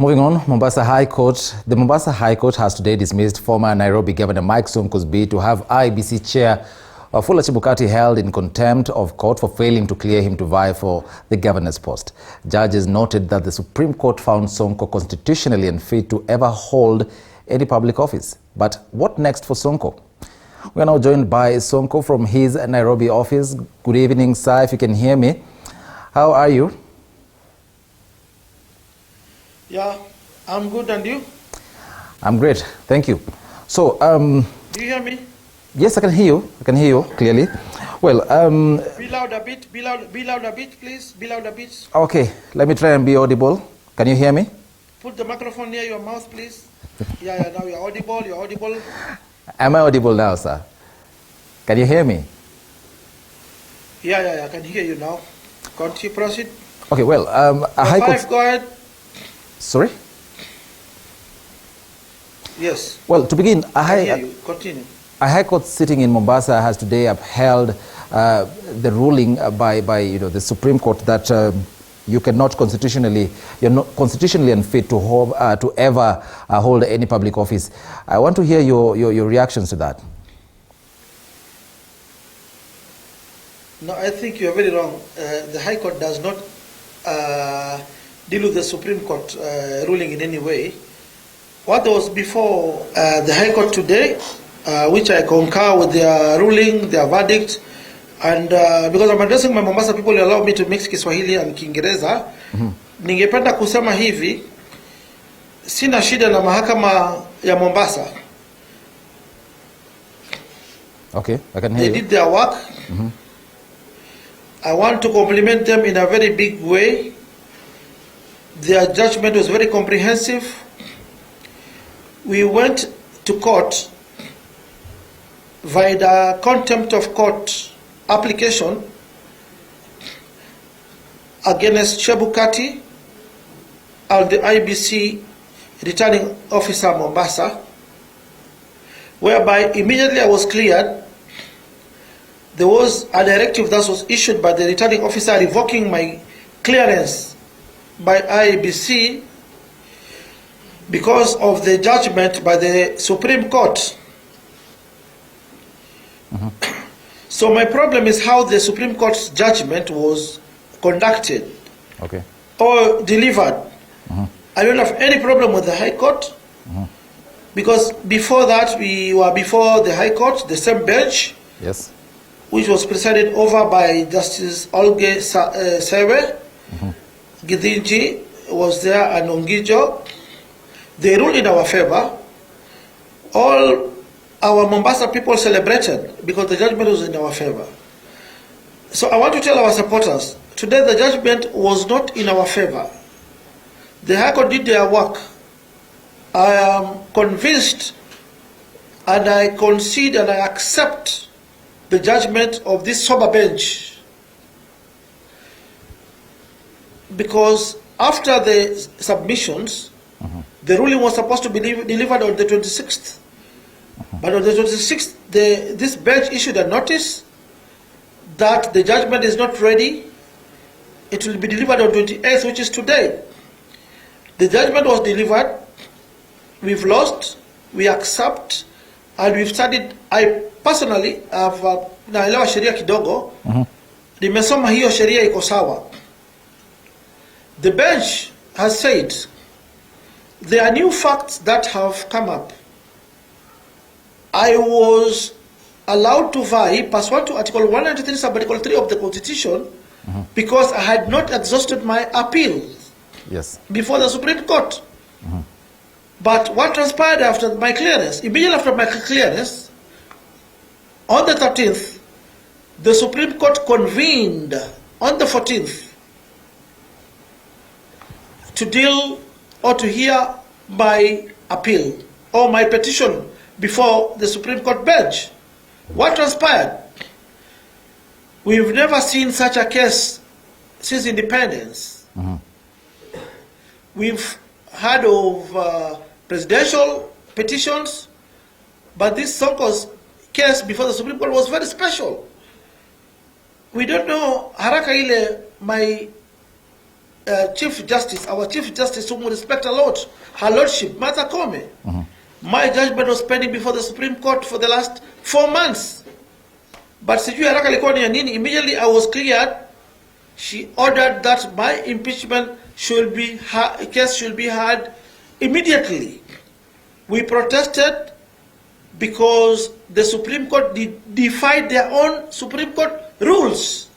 moving on, Mombasa High Court. The Mombasa High Court has today dismissed former Nairobi Governor Mike Sonko's bid to have IEBC Chair Wafula Chebukati held in contempt of court for failing to clear him to vie for the governor's post. Judges noted that the Supreme Court found Sonko constitutionally unfit to ever hold any public office. But what next for Sonko? We are now joined by Sonko from his Nairobi office. Good evening, sir, if you can hear me. How are you? Yeah, I'm good, and you? I'm great, thank you. So, do you hear me? Yes, I can hear you. I can hear you clearly. Well, be loud a bit. Be loud a bit, please. Be loud a bit. Okay, let me try and be audible. Can you hear me? Put the microphone near your mouth, please. Yeah, now you're audible. You're audible. Am I audible now, sir? Can you hear me? Yeah, I can hear you now. Continue, proceed. Okay, well, a high court. Go ahead. Sorry? Yes. Well, to begin, Continue. A high court sitting in Mombasa has today upheld the ruling by the Supreme Court that you're not constitutionally unfit to ever hold any public office. I want to hear your reactions to that. No, I think you're very wrong. The High Court does not deal with the Supreme Court ruling in any way. What was before the High Court today, which I concur with their ruling, their verdict, and because I'm addressing my Mombasa people, allow me to mix Kiswahili and Kiingereza. Ningependa kusema hivi, sina shida na mahakama ya Mombasa. Okay, I can hear you. They did their work. I want to compliment them in a very big way. Their judgment was very comprehensive. We went to court via the contempt of court application against Chebukati and the IBC returning officer Mombasa, whereby immediately I was cleared. There was a directive that was issued by the returning officer revoking my clearance by IBC because of the judgment by the Supreme Court. So my problem is how the Supreme Court's judgment was conducted, or delivered. I don't have any problem with the High Court, because before that we were before the High Court, the same bench, yes, which was presided over by Justice Olge Sewe. Githinji was there, and Ongijo. They ruled in our favor. All our Mombasa people celebrated because the judgment was in our favor. So I want to tell our supporters, today the judgment was not in our favor. The High Court did their work. I am convinced, and I concede and I accept the judgment of this sober bench, because after the submissions, the ruling was supposed to be delivered on the 26th. But on the 26th, this bench issued a notice that the judgment is not ready. It will be delivered on 28th, which is today. The judgment was delivered. We've lost. We accept. And we've studied. I personally have naelewa sheria kidogo. Nimesoma hiyo sheria iko sawa. The bench has said there are new facts that have come up. I was allowed to vie pursuant to Article 193, Sub-Article 3 of the Constitution, because I had not exhausted my appeal before the Supreme Court. But what transpired after my clearance? Immediately after my clearance, on the 13th, the Supreme Court convened on the 14th to deal or to hear my appeal or my petition before the Supreme Court bench. What transpired? We've never seen such a case since independence. We've heard of presidential petitions, but this Sonko's case before the Supreme Court was very special. We don't know haraka ile my Chief Justice, our Chief Justice, whom we respect a lot, Her Lordship, Martha Koome. My judgment was pending before the Supreme Court for the last 4 months. But sijui haraka ilikuwa ni ya nini. Immediately I was cleared, she ordered that my impeachment case should be heard immediately. We protested because the Supreme Court defied their own Supreme Court rules.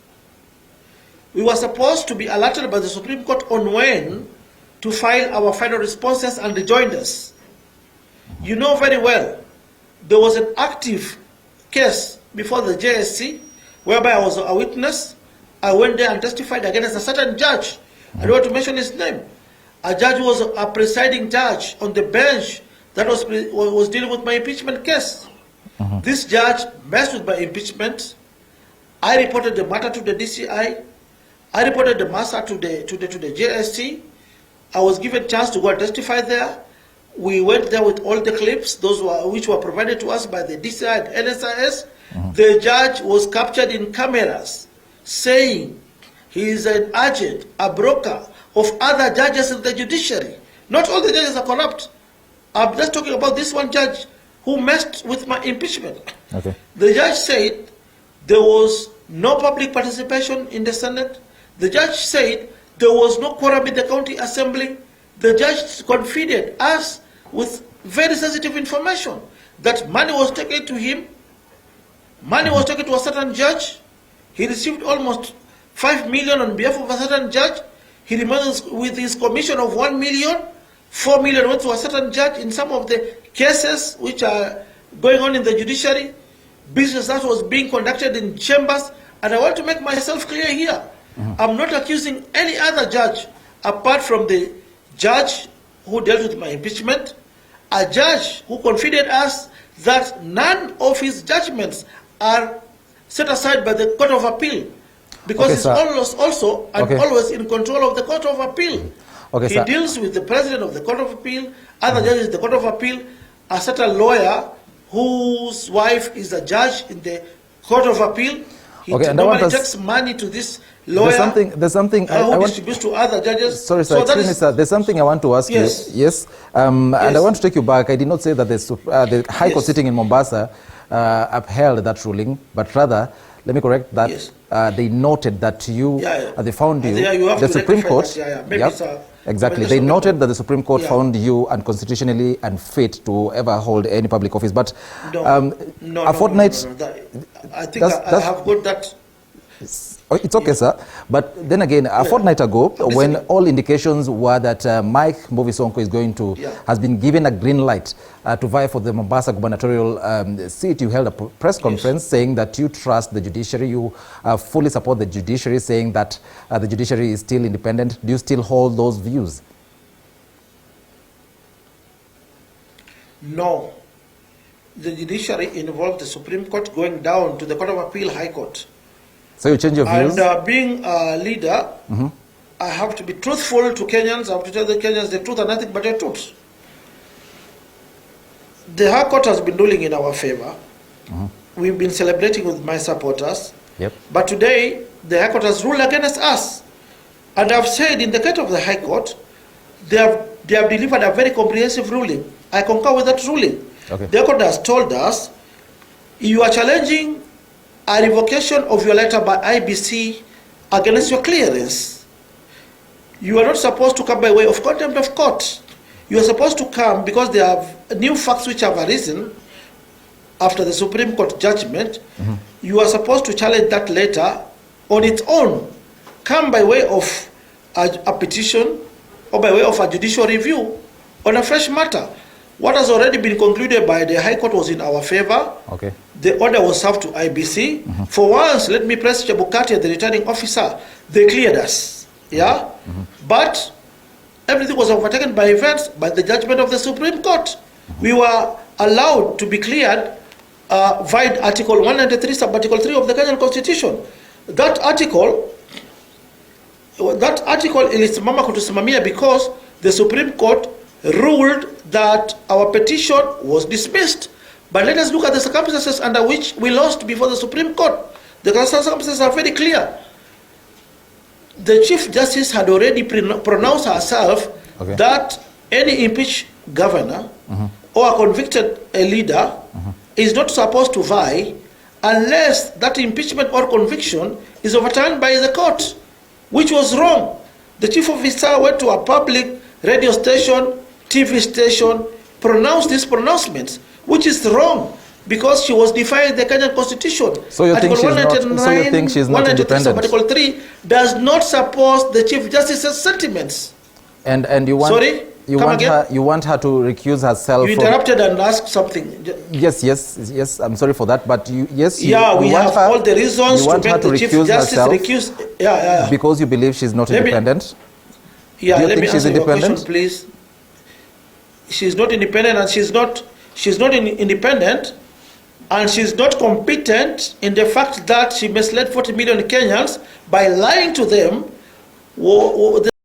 We were supposed to be alerted by the Supreme Court on when to file our final responses and rejoinders. You know very well, there was an active case before the JSC whereby I was a witness. I went there and testified against a certain judge. I don't want to mention his name. A judge was a presiding judge on the bench that was dealing with my impeachment case. This judge messed with my impeachment. I reported the matter to the DCI. I reported the matter to the JSC. I was given a chance to go and testify there. We went there with all the clips, which were provided to us by the DCI and NSIS. The judge was captured in cameras saying he is an agent, a broker of other judges in the judiciary. Not all the judges are corrupt. I'm just talking about this one judge who messed with my impeachment. Okay. The judge said there was no public participation in the Senate. The judge said there was no quorum in the county assembly. The judge confided us with very sensitive information that money was taken to him. Money was taken to a certain judge. He received almost 5 million on behalf of a certain judge. He remains with his commission of 1 million. 4 million went to a certain judge in some of the cases which are going on in the judiciary. Business that was being conducted in chambers. And I want to make myself clear here. I'm not accusing any other judge apart from the judge who dealt with my impeachment. A judge who confided us that none of his judgments are set aside by the Court of Appeal, because he's also always in control of the Court of Appeal. He deals with the President of the Court of Appeal, other judges in the Court of Appeal, a certain lawyer whose wife is a judge in the Court of Appeal. He normally takes money to this lawyer. There's something who distributes to other judges. Sorry, sir, excuse me, sir. There's something I want to ask you. Yes. And I want to take you back. I did not say that the High Court sitting in Mombasa upheld that ruling, but rather, let me correct that, they noted that they found you, the Supreme Court, exactly, they noted that the Supreme Court found you unconstitutionally unfit to ever hold any public office, but a fortnight... I think I have got that... It's okay, sir. But then again, a fortnight ago, when all indications were that Mike Mbuvi Sonko has been given a green light to vie for the Mombasa gubernatorial seat, you held a press conference saying that you trust the judiciary, you fully support the judiciary, saying that the judiciary is still independent. Do you still hold those views? No. The judiciary involved the Supreme Court going down to the Court of Appeal, High Court. So you change your views? And being a leader, I have to be truthful to Kenyans. I have to tell the Kenyans the truth and nothing but the truth. The High Court has been ruling in our favor. We've been celebrating with my supporters. But today, the High Court has ruled against us. And I've said in the case of the High Court, they have delivered a very comprehensive ruling. I concur with that ruling. The High Court has told us, you are challenging a revocation of your letter by IBC against your clearance. You are not supposed to come by way of contempt of court. You are supposed to come because there are new facts which have arisen after the Supreme Court judgment. You are supposed to challenge that letter on its own. Come by way of a petition or by way of a judicial review on a fresh matter. What has already been concluded by the High Court was in our favor. The order was served to IBC. For once, let me press Chebukati, the returning officer. They cleared us. But everything was overtaken by events, by the judgment of the Supreme Court. We were allowed to be cleared via Article 193, Sub-Article 3 of the Kenyan Constitution. That article ilisimama kutusimamia because the Supreme Court ruled that our petition was dismissed. But let us look at the circumstances under which we lost before the Supreme Court. The circumstances are very clear. the Chief Justice had already pronounced herself that any impeached governor or a convicted leader is not supposed to vie unless that impeachment or conviction is overturned by the court, which was wrong. The chief officer went to a public radio station, TV station, pronounced these pronouncements, which is wrong because she was defying the Kenyan Constitution. So you think she's not independent? Article 3 does not support the Chief Justice's sentiments. And you want... Sorry? You want her to recuse herself. You interrupted and asked something. Yes. I'm sorry for that, but we have all the reasons to make the Chief Justice recuse. Because you believe she's not independent. Let me answer your question, please. She's not independent, and she's not independent, and she's not competent in the fact that she misled 40 million Kenyans by lying to them.